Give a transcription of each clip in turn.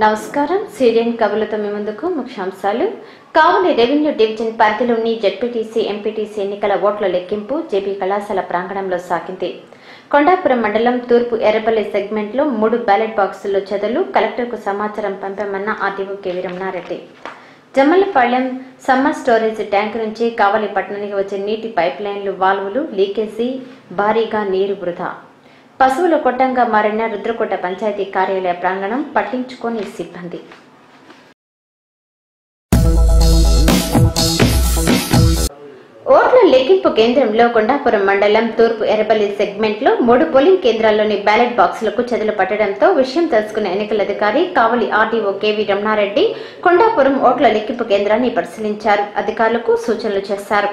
నమస్కారం. సీరియన్ కబులతో మీ ముందుకు ముఖ్యాంశాలు. కావలి రెవెన్యూ డివిజన్ పరిధిలోని జెడ్పీటీసీ ఎంపీటీసీ ఎన్నికల ఓట్ల లెక్కింపు జేబీ కళాశాల ప్రాంగణంలో సాగింది. కొండాపురం మండలం తూర్పు ఎర్రపల్లి సెగ్మెంట్లో 3 బ్యాలెట్ బాక్సుల్లో చెదలు, కలెక్టర్కు సమాచారం పంపామన్న RDO KV Ramanareddy. Jammalapalyam summer storage tank నుంచి కావలి పట్టణానికి వచ్చే నీటి పైప్ లైన్లు వాల్వులు లీకేజీ, భారీగా నీరు వృధా. పశువుల కొట్టంగా మారిన రుద్రకోట పంచాయతీ కార్యాలయ ప్రాంగణం పట్టించుకోని సిబ్బంది. ఓట్ల లెక్కింపు కేంద్రంలో కొండాపురం మండలం తూర్పు ఎర్రబల్లి సెగ్మెంట్లో 3 పోలింగ్ కేంద్రాల్లోని బ్యాలెట్ బాక్సులకు చెదలు పట్టడంతో విషయం తెలుసుకున్న ఎన్నికల అధికారి కావలి ఆర్డీఓ కేవీ రమణారెడ్డి కొండాపురం ఓట్ల లెక్కింపు కేంద్రాన్ని పరిశీలించారు. అధికారులకు సూచనలు చేశారు.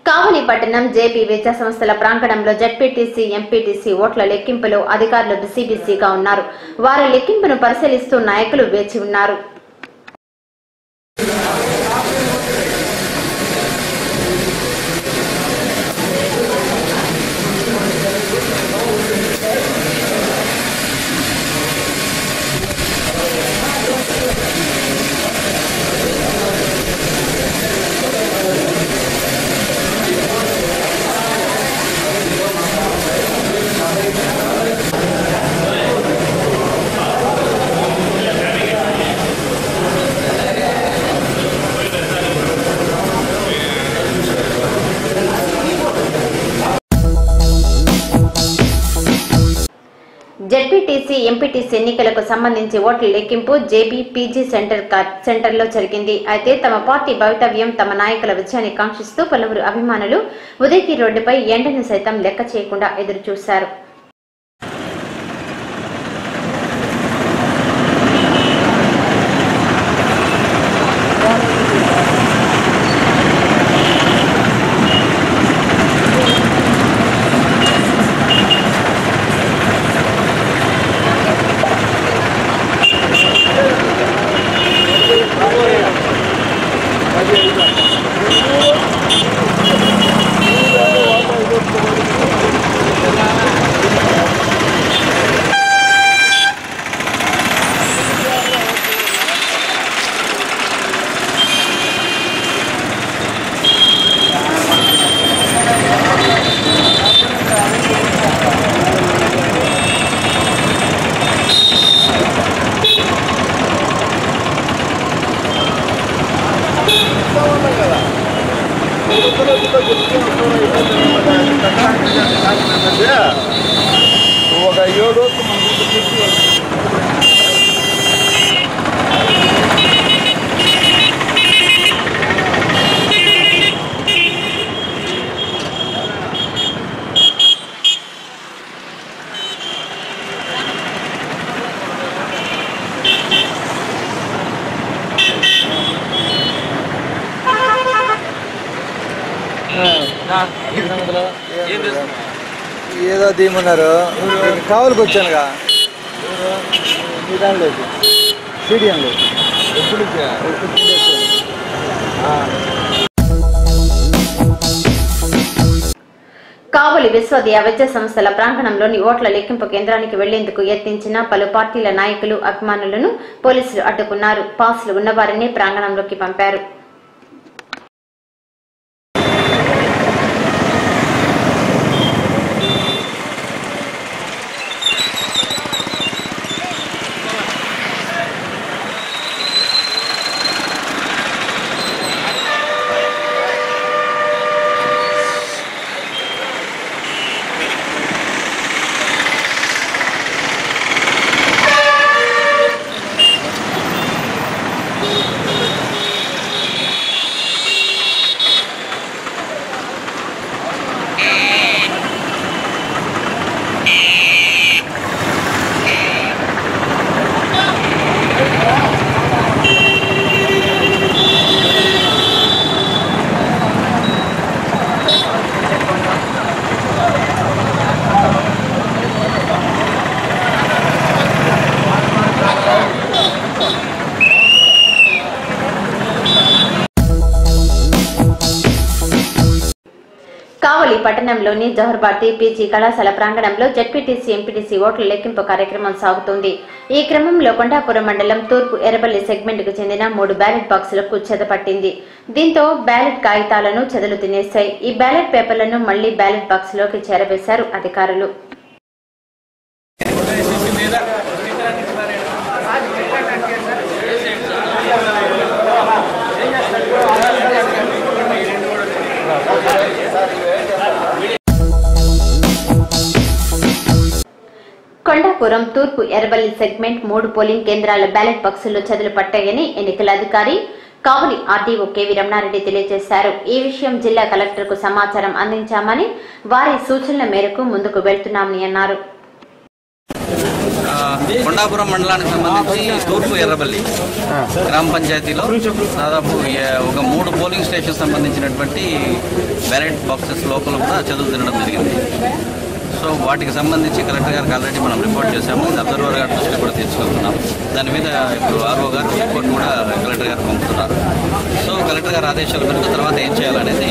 కావలి పట్టణం జేబీ విద్యా సంస్థల ప్రాంగణంలో జెడ్పీటీసీ ఎంపీటీసీ ఓట్ల లెక్కింపులో అధికారులు బిజీగా ఉన్నారు. వారి లెక్కింపును పరిశీలిస్తూ నాయకులు వేచి ఉన్నారు. జెడ్పీటీసీ ఎంపీటీసీ ఎన్నికలకు సంబంధించి ఓట్ల లెక్కింపు జేబీ పీజీ సెంటర్లో జరిగింది. అయితే తమ పార్టీ భవితవ్యం, తమ నాయకుల విజయాన్ని కాంక్షిస్తూ పలువురు అభిమానులు ఉదయగిరి రోడ్డుపై ఎండను సైతం లెక్క చేయకుండా ఎదురు చూశారు. ఏదో దీమన్నారు కావలికి వచ్చానుగా సీడియంలో కావలి విశ్వవిద్యాలయ విద్యా సంస్థల ప్రాంగణంలోని ఓట్ల లెక్కింపు కేంద్రానికి వెళ్లేందుకు యత్నించిన పలు పార్టీల నాయకులు, అభిమానులను పోలీసులు అడ్డుకున్నారు. పాసులు ఉన్నవారిని ప్రాంగణంలోకి పంపారు. కావలి పట్టణంలోని జవహర్ భారతి పీజీ కళాశాల ప్రాంగణంలో జెడ్పీటీసీ ఎంపీటీసీ ఓట్ల లెక్కింపు కార్యక్రమం సాగుతోంది. ఈ క్రమంలో కొండాపురం మండలం తూర్పు ఎర్రబల్లి సెగ్మెంట్ కు చెందిన 3 బ్యాలెట్ బాక్సులకు చెదపట్టింది. దీంతో బ్యాలెట్ కాగితాలను చెదలు తినేశాయి. ఈ బ్యాలెట్ పేపర్లను మళ్లీ బ్యాలెట్ బాక్సులోకి చేరవేశారు అధికారులు. కొండాపురం తూర్పు ఎర్రబల్లి సెగ్మెంట్ 3 పోలింగ్ కేంద్రాల బ్యాలెట్ బాక్సుల్లో చెదలు పట్టాయని ఎన్నికల అధికారి కావలి ఆర్డీఓ కెవి రమణారెడ్డి తెలియజేశారు. ఈ విషయం జిల్లా కలెక్టర్ కు సమాచారం అందించామని, వారి సూచనల మేరకు ముందుకు వెళ్తున్నామని అన్నారు. కొండాపురం మండలానికి సంబంధించి తూర్పు ఎర్రబల్లి గ్రామ పంచాయతీలో దాదాపు ఒక 3 పోలింగ్ స్టేషన్ సంబంధించినటువంటి బ్యాలెట్ బాక్సెస్ లోపల కూడా చెదలు తినడం జరిగింది. సో వాటికి సంబంధించి కలెక్టర్ గారికి ఆల్రెడీ మనం రిపోర్ట్ చేశాము. అబ్జర్వర్ గారి దృష్టి కూడా తీసుకెళ్తున్నాం. దాని మీద ఇప్పుడు ఆర్ఓ గారు రిపోర్ట్ కూడా కలెక్టర్ గారు పంపుతున్నారు. సో కలెక్టర్ గారి ఆదేశాల మేరకు తర్వాత ఏం చేయాలనేది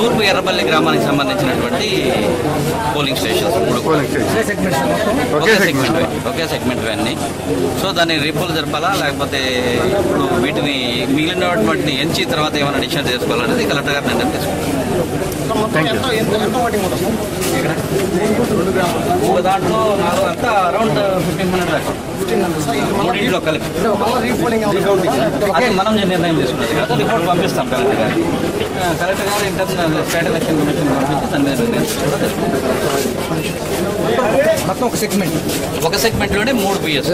తూర్పు ఎర్రబల్లి గ్రామానికి సంబంధించినటువంటి పోలింగ్ స్టేషన్స్ 3 ఒకే సెగ్మెంట్ అన్ని. సో దాన్ని రీపోల్ జరపాలా లేకపోతే ఇప్పుడు వీటిని మిగిలినటువంటి ఎంచి తర్వాత ఏమైనా డిసిషన్ చేసుకోవాలనేది కలెక్టర్ గారు నిర్ణయం తీసుకుంటారు. దాంట్లో అంతా అరౌండ్ 1500 దాకా మూడింటిలో కలిపి మనం నిర్ణయం చేసుకున్నది కదా. రిపోర్ట్ పంపిస్తాం కలెక్టర్ గారికి. కలెక్టర్ గారు ఇంటర్నల్ స్టేట్ ఎలక్షన్ కమిషన్ పంపించి దాని మీద నిర్ణయం మొత్తం ఒక సెగ్మెంట్లోనే 3 PS.